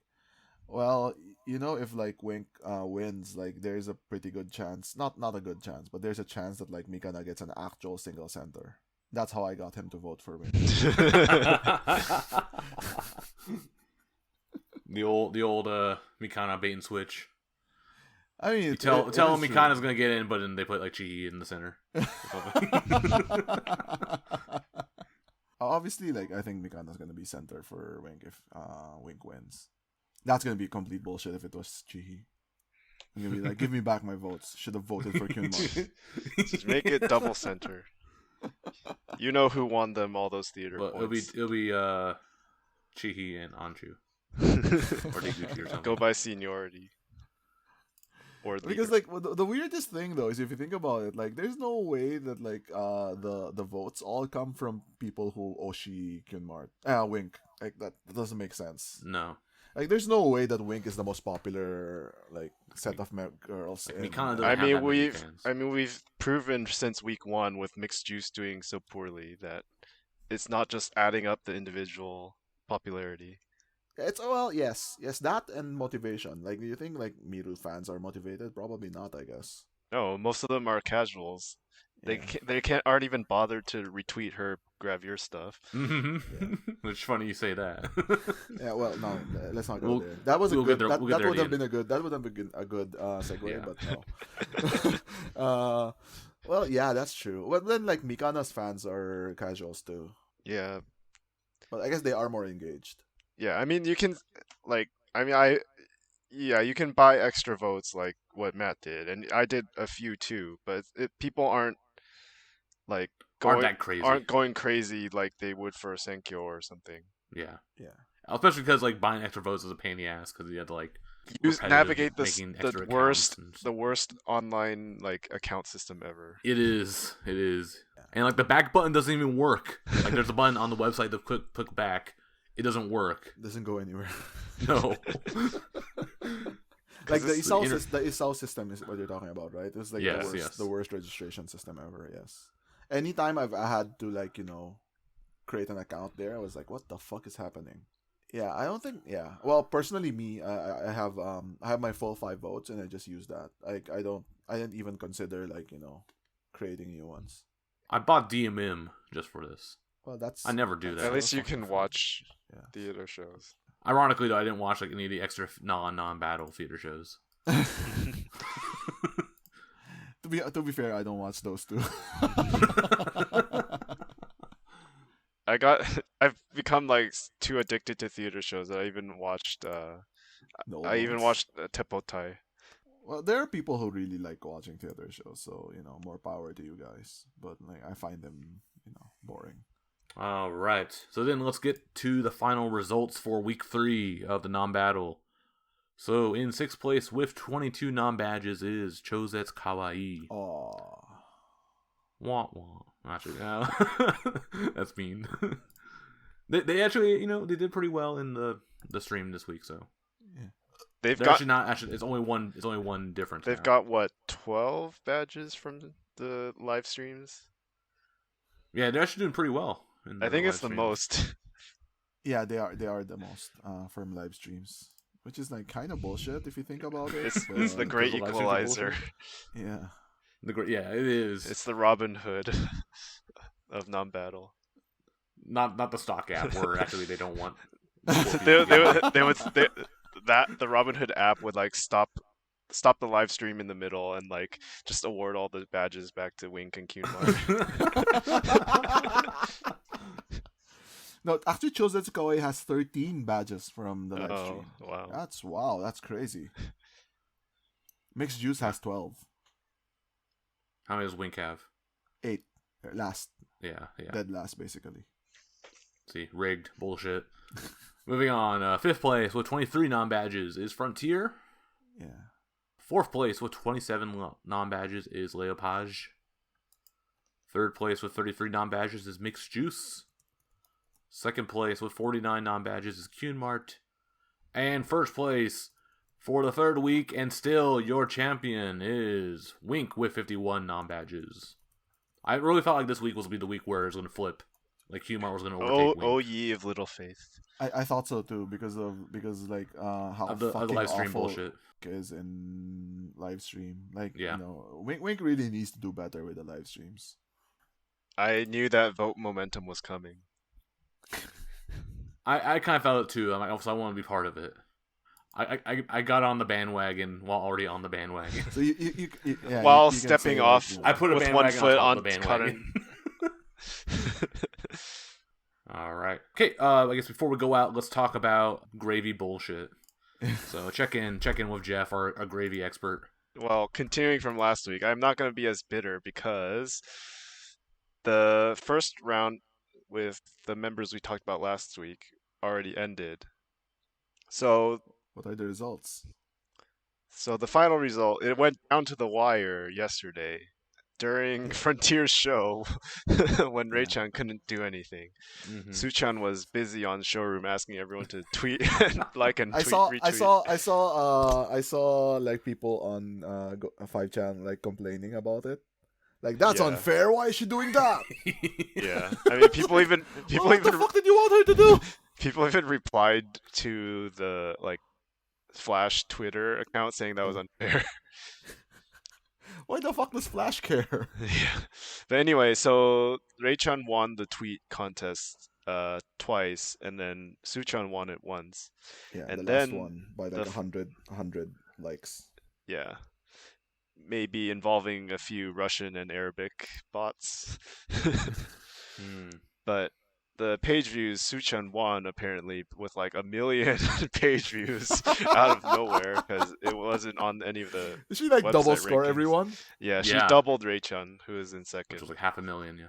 well, if like Wink wins, like there's a pretty good chance, not a good chance, but there's a chance that like Mikana gets an actual single center. That's how I got him to vote for Wink. the old Mikana bait and switch. I mean, tell him Mikana's gonna get in, but then they put like Chi in the center. Obviously, like I think Mikana's gonna be center for Wink if Wink wins. That's gonna be complete bullshit if it was Chihi. I'm gonna be like, give me back my votes. Should have voted for Kunmart. Just make it double center. You know who won them all those theater points. It'll be Chihi and Anju. Or Deguchi or something. Go by seniority. Because like the weirdest thing though is if you think about it, like there's no way that like the votes all come from people who Oshi Kunmart Wink. Like that doesn't make sense. No. Like there's no way that Wink is the most popular like set of girls. Like, we've proven since week 1 with Mixed Juice doing so poorly that it's not just adding up the individual popularity. Yes, that and motivation. Like, do you think like Miru fans are motivated? Probably not, I guess. No, most of them are casuals. Yeah. They aren't even bothered to retweet her gravure stuff. Mm-hmm. It's funny you say that. Yeah, well, no, let's not go there. That was that would have been a good segue, Yeah. But no. Well, yeah, that's true. Well, then like Mikana's fans are casuals too. Yeah. But I guess they are more engaged. Yeah, I mean you can you can buy extra votes like what Matt did, and I did a few too, but people aren't like aren't going crazy like they would for a Senkyo or something. Yeah. Yeah. Especially because like buying extra votes is a pain in the ass because you have to like navigate the worst online like account system ever. It is. Yeah. And like the back button doesn't even work. Like there's a button on the website to click back. It doesn't work. It doesn't go anywhere. No. Like the Isao system is what you're talking about, right? It was like the worst registration system ever. Yes. Anytime I had to like create an account there, I was like, what the fuck is happening? Yeah, I don't think. Yeah, well, personally, me, I have my full 5 votes, and I just use that. Like, I didn't even consider like creating new ones. I bought DMM just for this. Well, I never do that. At least you can watch theater shows. Ironically, though, I didn't watch like any of the extra non-battle theater shows. To be fair, I don't watch those too. I've become like too addicted to theater shows that I even watched Teppotai. Well, there are people who really like watching theater shows, so more power to you guys. But like, I find them boring. All right. So then let's get to the final results for week 3 of the non-battle. So in 6th place with 22 non-badges is Chozetsu Kawaii. Oh. Wah wah. Actually, no. That's mean. They actually, they did pretty well in the stream this week. So Yeah. They're actually not actually. It's only one. It's only one difference. They've now. got what 12 badges from the live streams. Yeah, they're actually doing pretty well. I think it's the streams. most. Yeah, they are the most from live streams, which is like kind of bullshit if you think about it. It's the great Because the live streams are equalizer. Yeah. Yeah, it is. It's the Robin Hood of non-battle. Not the stock app where actually they don't want. The Robin Hood app would like stop the live stream in the middle and like just award all the badges back to Wink and Kunmar. No, actually, Chozetsu Kawaii has 13 badges from the live stream. Wow. That's crazy. Mixed Juice has 12. How many does Wink have? 8. Last. Yeah. Dead last, basically. See, rigged bullshit. Moving on, 5th place with 23 non-badges is Frontier. Yeah. 4th place with 27 non-badges is Leopage. 3rd place with 33 non-badges is Mixed Juice. 2nd place with 49 non-badges is Kunmart. And 1st place for the 3rd week and still your champion is Wink with 51 non-badges. I really felt like this week was going to be the week where it's going to flip. Like Kunmart was going to overtake Wink. Oh, ye of little faith. I thought so too because like how of the fucking live stream awful bullshit is in live stream. Like Yeah. Wink really needs to do better with the live streams. I knew that vote momentum was coming. I kind of felt it too. I'm like, also I want to be part of it. I got on the bandwagon while already on the bandwagon. So you while you can stepping say off, that, I put a with bandwagon one foot on on top of the bandwagon. All right. Okay. I guess before we go out, let's talk about gravy bullshit. So check in with Jeff, our gravy expert. Well, continuing from last week, I'm not going to be as bitter because the first round with the members we talked about last week already ended. So what are the results? So the final result, it went down to the wire yesterday during Frontier's show when Ray-chan couldn't do anything. Mm-hmm. Suchan was busy on showroom asking everyone to tweet and like and retweet. I saw like people on 5chan like complaining about it. Like that's unfair. Why is she doing that? Yeah, I mean people even what the fuck did you want her to do? People even replied to the like Flash Twitter account saying that was unfair. Why the fuck does Flash care? Yeah. But anyway, so Ray-chan won the tweet contest twice, and then Suchan won it once. Yeah, and the then last one by like 100 likes. Yeah. Maybe involving a few Russian and Arabic bots. But the page views, Suchan won apparently with like 1 million page views out of nowhere because it wasn't on any of the. Did she like double score rankings. everyone? Yeah, she doubled Ray-chan, who is in second. Which was like 500,000, yeah.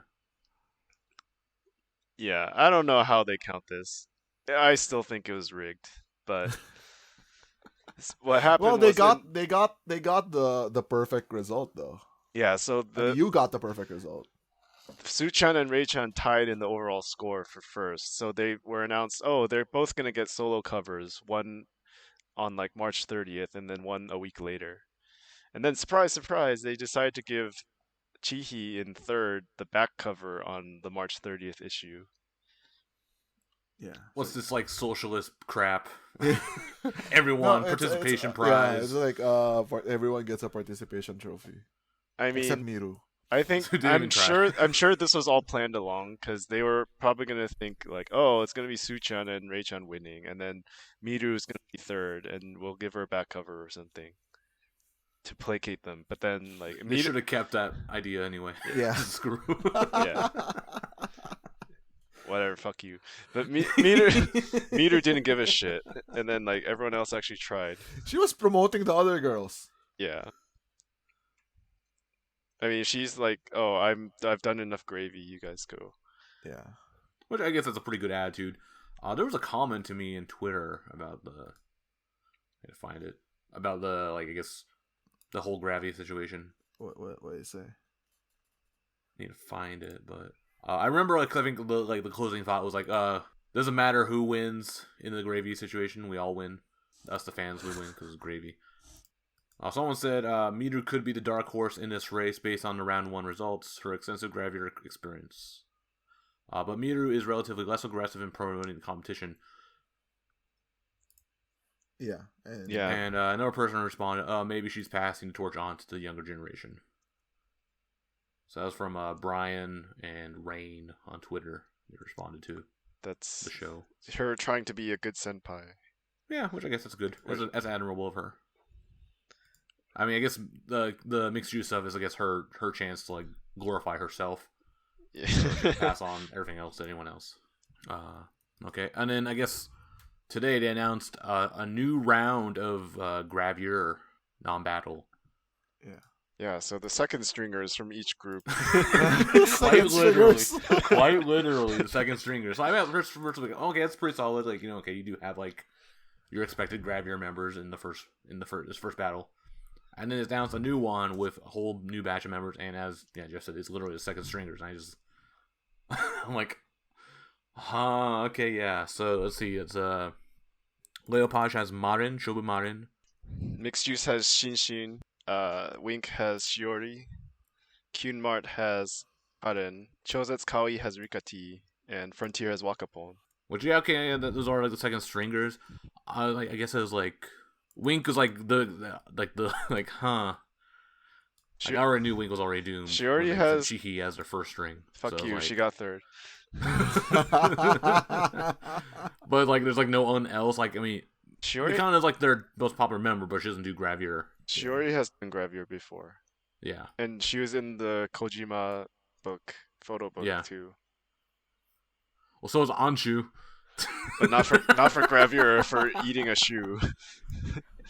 Yeah, I don't know how they count this. I still think it was rigged, but what happened? Well, they got the perfect result though. Yeah, so you got the perfect result. Suchan and Ray-chan tied in the overall score for first. So they were announced, they're both going to get solo covers, one on like March 30th and then one a week later. And then surprise, surprise, they decided to give Chihi in third the back cover on the March 30th issue. Yeah. What's this like socialist crap? Everyone participation prize. Yeah, it's like everyone gets a participation trophy. I mean, except Miru. I think I'm sure this was all planned along because they were probably gonna think like, it's gonna be Suchan and Ray-chan winning, and then Miru is gonna be third, and we'll give her a back cover or something to placate them. But then like they should have kept that idea anyway. Yeah, screw. Yeah. Whatever, fuck you. But Miru didn't give a shit, and then like everyone else actually tried. She was promoting the other girls. Yeah. I mean, she's like, I've done enough gravy. You guys go. Yeah. which I guess that's a pretty good attitude. There was a comment to me in Twitter about I gotta find it, about the, like, I guess, the whole gravity situation. What do you say? I need to find it, but I remember, like, I think the closing thought was like, doesn't matter who wins in the gravy situation, we all win. Us, the fans, we win because it's gravy. Someone said Miru could be the dark horse in this race based on the round 1 results, her extensive gravity experience. But Miru is relatively less aggressive in promoting the competition. Yeah. And another person responded, maybe she's passing the torch on to the younger generation. So that was from Brian and Rain on Twitter. They responded to That's the show. her trying to be a good senpai. Yeah, which I guess that's good. That's admirable of her. I mean, I guess the mixed juice stuff is, I guess, her chance to, like, glorify herself. Yeah. Pass on everything else to anyone else. Okay, and then I guess today they announced a new round of Gravure non-battle. Yeah. Yeah, so the second stringers from each group. Quite literally, the second stringers. So I mean, first like, okay, that's pretty solid. Like, okay, you do have, like, your expected Gravure members in this first battle. And then it's announced a new one with a whole new batch of members, and as Jeff said, it's literally the second stringers. And I'm like, okay, yeah. So let's see, it's Leopage has Marin, Shobu Marin. Mixed Juice has Shinshin. Wink has Shiori. Cunmart has Aren. Chosetsu Kaoi has Rikati, and Frontier has Wakapon. Which, yeah, okay, yeah, those are, like, the second stringers. I guess it was like Wink was like like, huh. I already knew Wink was already doomed. She already has Chiki as their first string. Fuck so, you, like... she got third. But, like, there's, like, no one else. Like, I mean, Shiori kind of like their most popular member, but she doesn't do Gravure. Shiori has done Gravure before. Yeah. And she was in the Kojima photo book too. Well, so is Anshu. But not for Gravure, for eating a shoe.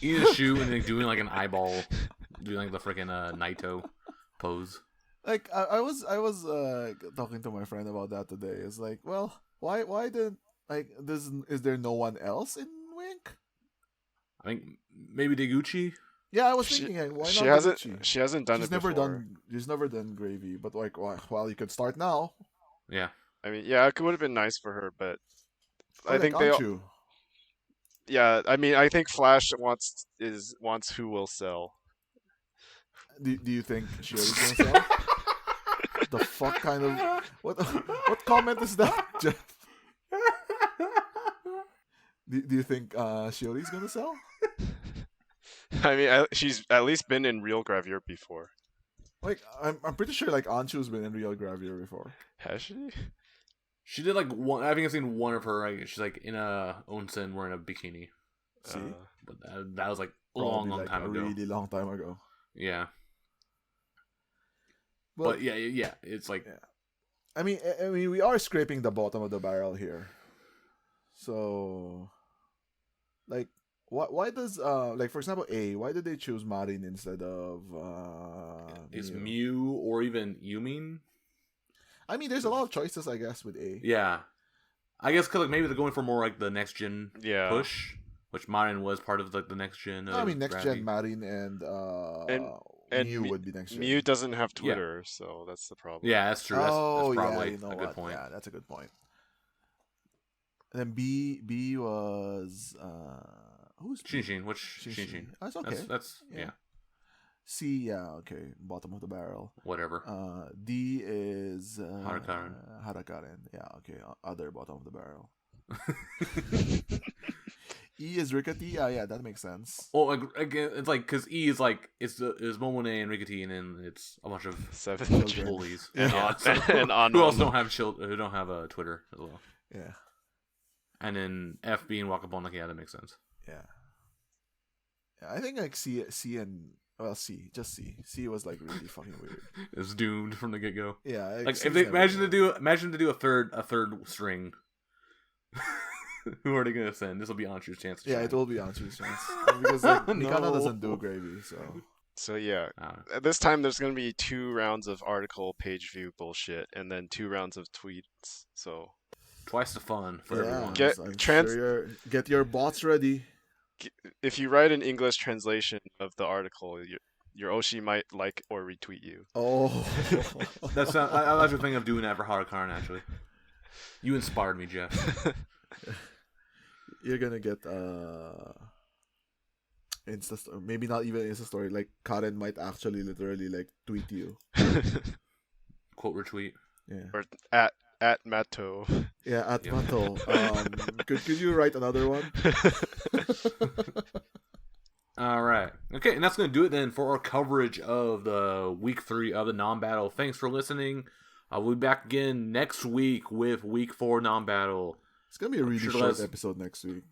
Eating a shoe and then doing, like, an eyeball, doing, like, the freaking Naito pose. Like, I was talking to my friend about that today. It's like, well, why did, like, is there no one else in Wink? I think maybe Deguchi. Yeah, I was thinking, like, why she not hasn't Deguchi? She hasn't done she's it before. She's never done gravy, but, like, well, you could start now. Yeah. I mean, yeah, it would have been nice for her, but I think Anshu. Yeah, I mean, I think Flash wants who will sell. Do you think Shiori's gonna sell? The fuck kind of what comment is that, Jeff? Do you think Shiori's gonna sell? I mean, she's at least been in real Gravure before. Like, I'm pretty sure, like, Anshu's been in real Gravure before. Has she? She did, like, one. I think I've seen one of her. Like, she's, like, in a onsen wearing a bikini. See, but that was, like, a long time ago. Really long time ago. Yeah. But yeah, it's like. Yeah. I mean, we are scraping the bottom of the barrel here. So, like, why does like, for example, why did they choose Marin instead of Is Mew or even Yumin? I mean, there's a lot of choices, I guess, with A. Yeah, I guess because, like, maybe they're going for more, like, the next gen push, which Marin was part of, like, the next gen. I mean, next gen Marin and Mew would be next gen. Mew doesn't have Twitter, so that's the problem. Yeah, that's true. That's probably a good point. Yeah, that's a good point. And then B was who's Shinshin? Which Shinshin? That's okay. That's yeah. C, yeah, okay, bottom of the barrel. Whatever. D is Harakaren. Yeah, okay, other bottom of the barrel. E is Rikati. Yeah, that makes sense. Well, again, it's like, because E is like is Momone and Rikati, and then it's a bunch of 7 bullies. Yeah. And who else don't have who don't have a Twitter as well. Yeah. And then F being Wakapon, like, yeah, that makes sense. Yeah. I think, like, C and C was, like, really fucking weird. It's doomed from the get go. Yeah, like, if they imagine to do a third string. Who are they gonna send? This will be Anshu's chance. Yeah, it will be Anshu's chance because, like, Mikano doesn't do gravy, so. So yeah, this time there's gonna be 2 rounds of article page view bullshit, and then 2 rounds of tweets. So twice the fun for everyone. Get your bots ready. If you write an English translation of the article, your Oshi might like or retweet you. Oh, I was thinking of doing that for Hard-Karn, actually. You inspired me, Jeff. You're gonna get maybe not even Insta story. Like Karen might actually literally like tweet you. Quote retweet. Yeah. Or at Matto. Yeah, at Matto. Could you write another one? All right. Okay, and that's going to do it then for our coverage of the week 3 of the non-battle. Thanks for listening. We'll be back again next week with week 4 non-battle. It's going to be a really short episode next week.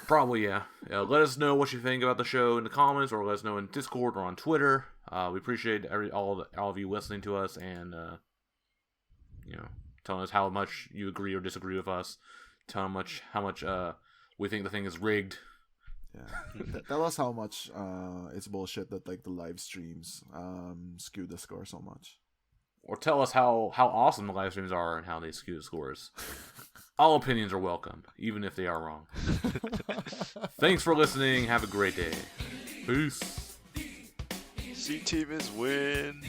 Probably, yeah. Let us know what you think about the show in the comments, or let us know in Discord or on Twitter. We appreciate all of you listening to us and telling us how much you agree or disagree with us. Telling how much we think the thing is rigged. Yeah. Tell us how much it's bullshit that like the live streams skew the score so much. Or tell us how awesome the live streams are and how they skew the scores. All opinions are welcome, even if they are wrong. Thanks for listening. Have a great day. Peace. C-Team is win.